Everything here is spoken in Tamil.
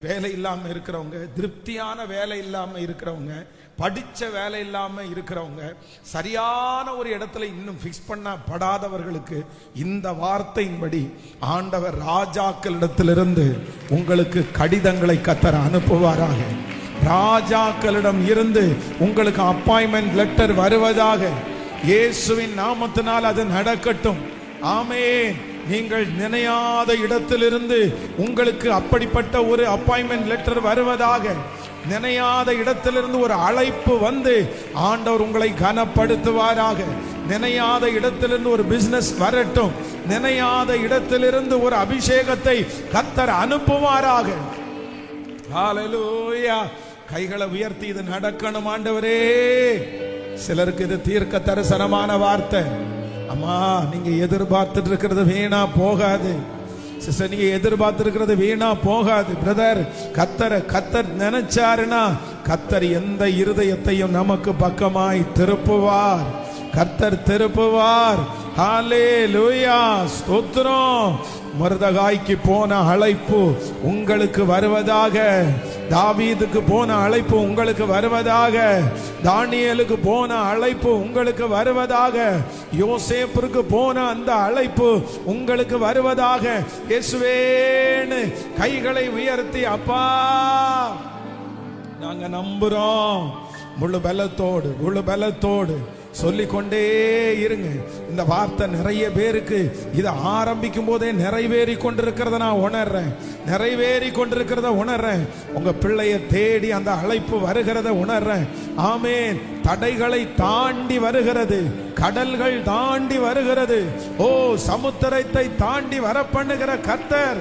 வேலை இல்லாம இருக்கிறவங்க, திருப்தியான வேலை இல்லாம இருக்கிறவங்க, படிச்ச வேலை இல்லாம இருக்கிறவங்க, சரியான ஒரு இடத்துல இன்னும் பிக்ஸ் பண்ணப்படாதவர்களுக்கு இந்த வார்த்தையின்படி ஆண்டவர் ராஜாக்களிடத்திலிருந்து உங்களுக்கு கடிதங்களை கர்த்தர் அனுப்புவாராக. ராஜாக்களிடம் இருந்து உங்களுக்கு அப்பாயின்மெண்ட் லெட்டர் வருவதாக. இயேசுவின் நாமத்தினால் அது நடக்கட்டும். ஆமென். நீங்கள் நினையாத இடத்திலிருந்து உங்களுக்கு அப்படிப்பட்ட ஒரு அப்பாயின்மெண்ட் லெட்டர் வருவதாக. நினையாத இடத்திலிருந்து ஒரு அழைப்பு வந்து ஆண்டவர் உங்களை கனப்படுத்துவாராக. நினையாத இடத்திலிருந்து ஒரு பிசினஸ் வரட்டும். நினையாத இடத்திலிருந்து ஒரு அபிஷேகத்தை கர்த்தர் அனுப்புவாராக. ஹல்லேலூயா. கைகளை உயர்த்தி இது நடக்கணும் ஆண்டவரே. சிலருக்கு இது தீர்க்க தரிசனமான வார்த்தை. அம்மா, நீங்க எதிர்பார்த்துட்டு இருக்கிறது வீணா போகாது. சிஸ்டர், நீங்க எதிர்பார்த்து இருக்கிறது வீணா போகாது. பிரதர், கர்த்தர் நினைச்சாருன்னா கர்த்தர் எந்த இருதயத்தையும் நமக்கு பக்கமாய் திருப்புவார். கர்த்தர் திருப்புவார். ஹல்லேலூயா, ஸ்தோத்திரம். மொர்தெகாய்க்கு போன அழைப்பு உங்களுக்கு வருவதாக. தாவீதுக்கு போன அழைப்பு உங்களுக்கு வருவதாக. தானியேலுக்கு போன அழைப்பு உங்களுக்கு வருவதாக. யோசேப்புக்கு போன அந்த அழைப்பு உங்களுக்கு வருவதாக. இயேசுவேன்னு கைகளை உயர்த்தி, அப்பா நாங்க நம்புறோம். முழு பலத்தோடு சொல்லிக்கொண்டே இருங்க. இந்த வார்த்தை நிறைய பேருக்கு இதை ஆரம்பிக்கும் போதே நிறைவேறி கொண்டிருக்கிறத நான் உணர்றேன். உங்க பிள்ளைய தேடி அந்த அழைப்பு வருகிறத உணர்றேன். ஆமென். தடைகளை தாண்டி வருகிறது, கடல்கள் தாண்டி வருகிறது. ஓ, சமுத்திரத்தை தாண்டி வர பண்ணுகிற கர்த்தர்